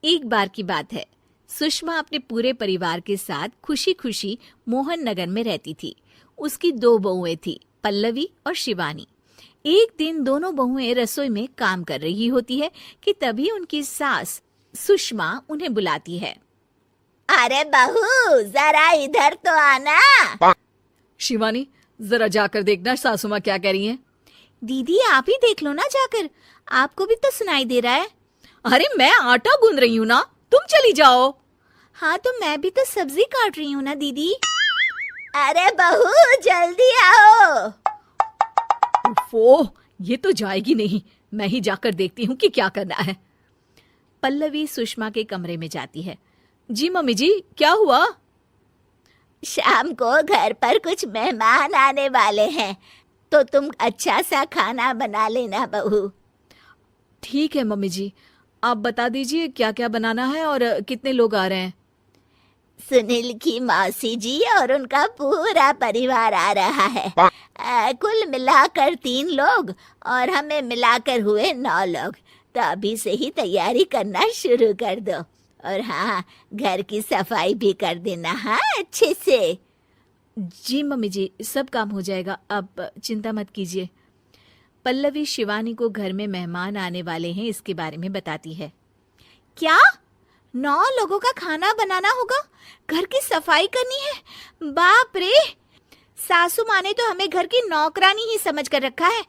एक बार की बात है, सुषमा अपने पूरे परिवार के साथ खुशी खुशी मोहन नगर में रहती थी। उसकी 2 बहुएं थी, पल्लवी और शिवानी। एक दिन दोनों बहुएं रसोई में काम कर रही होती है कि तभी उनकी सास सुषमा उन्हें बुलाती है। अरे बहू, जरा इधर तो आना। शिवानी, जरा जाकर देखना सासू माँ क्या कह रही हैं। दीदी आप ही देख लो ना जाकर, आपको भी तो सुनाई दे रहा है। अरे मैं आटा गूंद रही हूँ ना, तुम चली जाओ। हाँ तो मैं भी तो सब्जी काट रही हूँ ना दीदी। अरे बहू, जल्दी आओ। ओफो, ये तो जाएगी नहीं। मैं ही जाकर देखती हूँ कि क्या करना है। पल्लवी सुषमा के कमरे में जाती है। जी मम्मी जी, क्या हुआ? शाम को घर पर कुछ मेहमान आने वाले हैं, तो तुम अच्छा सा खाना बना लेना बहू। ठीक है मम्मी जी, आप बता दीजिए क्या क्या बनाना है और कितने लोग आ रहे हैं। सुनील की मौसी जी और उनका पूरा परिवार आ रहा है। कुल मिलाकर 3 लोग और हमें मिलाकर हुए 9 लोग। तो अभी से ही तैयारी करना शुरू कर दो। और हाँ, घर की सफाई भी कर देना, हाँ, अच्छे से। जी मम्मी जी, सब काम हो जाएगा, आप चिंता मत कीजिए। पल्लवी शिवानी को घर में मेहमान आने वाले हैं इसके बारे में बताती है। क्या 9 लोगों का खाना बनाना होगा, घर की सफाई करनी है? बाप रे, सासू माँ ने तो हमें घर की नौकरानी ही समझ कर रखा है।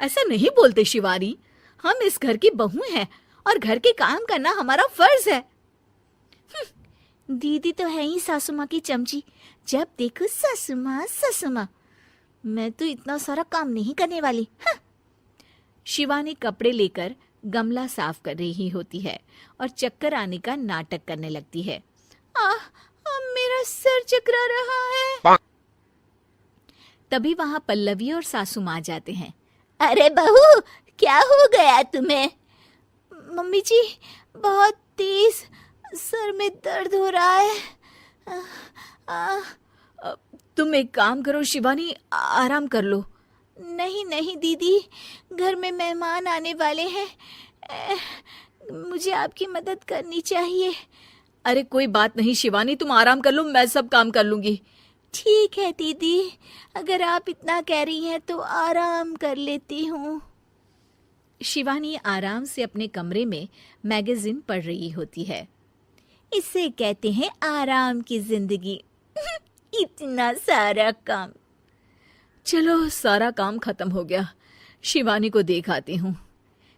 ऐसा नहीं बोलते शिवानी, हम इस घर की बहू हैं और घर के काम करना हमारा फर्ज है। दीदी तो है ही सासू माँ की चमची, जब देखो सासू माँ सासू माँ। मैं तो इतना सारा काम नहीं करने वाली। शिवानी कपड़े लेकर गमला साफ कर रही होती है और चक्कर आने का नाटक करने लगती है। मेरा सर चकरा रहा है। तभी वहां पल्लवी और सासू माँ जाते हैं। अरे बहू, क्या हो गया तुम्हें? मम्मी जी, बहुत तेज सर में दर्द हो रहा है। तुम एक काम करो शिवानी, आराम कर लो। नहीं नहीं दीदी, घर में मेहमान आने वाले हैं, मुझे आपकी मदद करनी चाहिए। अरे कोई बात नहीं शिवानी, तुम आराम कर लो, मैं सब काम कर लूंगी। ठीक है दीदी, अगर आप इतना कह रही हैं तो आराम कर लेती हूँ। शिवानी आराम से अपने कमरे में मैगजीन पढ़ रही होती है। इसे कहते हैं आराम की जिंदगी। इतना सारा काम। चलो, सारा काम खत्म हो गया, शिवानी को देख आती हूँ।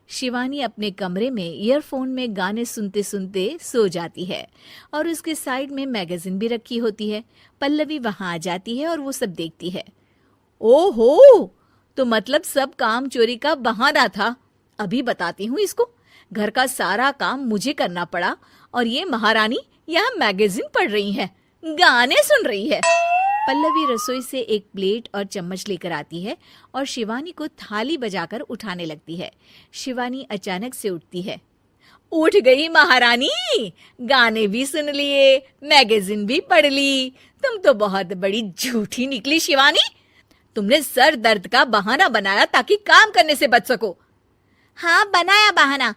शिवानी अपने कमरे में ईयरफोन में गाने सुनते सुनते सो जाती है और उसके साइड में मैगजीन भी रखी होती है। पल्लवी वहां आ जाती है और वो सब देखती है। ओहो, तो मतलब सब काम चोरी का बहाना था। अभी बताती हूँ इसको। घर का सारा काम मुझे करना पड़ा और ये महारानी यहाँ मैगजीन पढ़ रही है, गाने सुन रही है। पल्लवी रसोई से एक प्लेट और चम्मच लेकर आती है और शिवानी को थाली बजाकर उठाने लगती है। शिवानी अचानक से उठती है। उठ गई महारानी, गाने भी सुन लिए, मैगजीन भी पढ़ ली। तुम तो बहुत बड़ी झूठी निकली शिवानी। तुमने सर दर्द का बहाना बनाया ताकि काम करने से बच सको। हाँ, बनाया बहाना,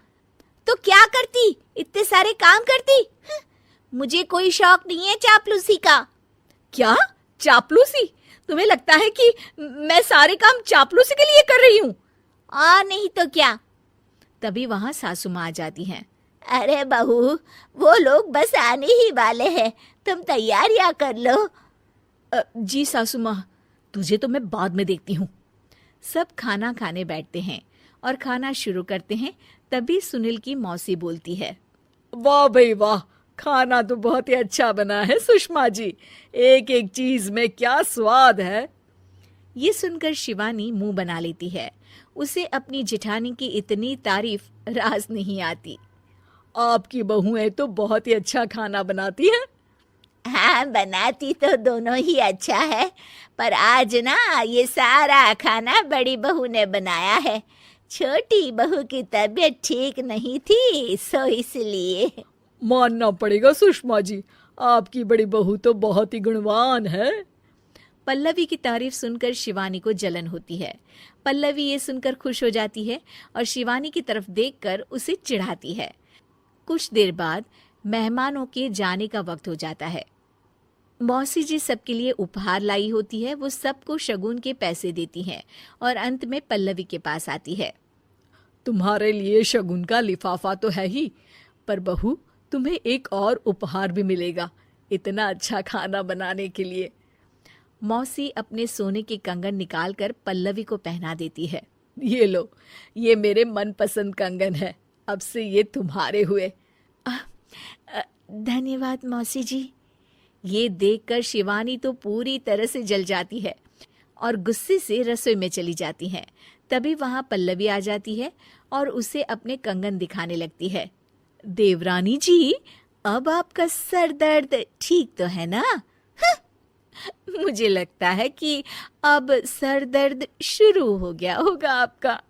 तो क्या करती, इतने सारे काम करती। मुझे कोई शौक नहीं है चापलूसी का। क्या चापलूसी? तुम्हें लगता है कि मैं सारे काम चापलूसी के लिए कर रही हूँ? और नहीं तो क्या। तभी वहां सासू माँ आ जाती हैं। अरे बहू, वो लोग बस आने ही वाले हैं, तुम तैयारियां कर लो। जी सासू माँ, तुझे तो मैं बाद में देखती हूँ। सब खाना खाने बैठते हैं और खाना शुरू करते हैं। तभी सुनील की मौसी बोलती है। वाह भाई वाह, खाना तो बहुत ही अच्छा बना है सुषमा जी, एक एक चीज में क्या स्वाद है। ये सुनकर शिवानी मुंह बना लेती है। उसे अपनी जेठानी की इतनी तारीफ रास नहीं आती। आपकी बहुएं तो बहुत ही अच्छा खाना बनाती हैं। हाँ, बनाती तो दोनों ही अच्छा है, पर आज ना ये सारा खाना बड़ी बहू ने बनाया है। छोटी बहू की तबीयत ठीक नहीं थी, सो इसलिए। मानना पड़ेगा सुषमा जी, आपकी बड़ी बहू तो बहुत ही गुणवान है। पल्लवी की तारीफ सुनकर शिवानी को जलन होती है। पल्लवी ये सुनकर खुश हो जाती है और शिवानी की तरफ देखकर उसे चिढ़ाती है। कुछ देर बाद मेहमानों के जाने का वक्त हो जाता है। मौसी जी सबके लिए उपहार लाई होती है। वो सबको शगुन के पैसे देती हैं और अंत में पल्लवी के पास आती है। तुम्हारे लिए शगुन का लिफाफा तो है ही, पर बहू तुम्हें एक और उपहार भी मिलेगा इतना अच्छा खाना बनाने के लिए। मौसी अपने सोने के कंगन निकालकर पल्लवी को पहना देती है। ये लो, ये मेरे मनपसंद कंगन है, अब से ये तुम्हारे हुए। धन्यवाद मौसी जी। ये देखकर शिवानी तो पूरी तरह से जल जाती है और गुस्से से रसोई में चली जाती है। तभी वहां पल्लवी आ जाती है और उसे अपने कंगन दिखाने लगती है। देवरानी जी, अब आपका सर दर्द ठीक तो है ना? मुझे लगता है कि अब सर दर्द शुरू हो गया होगा आपका।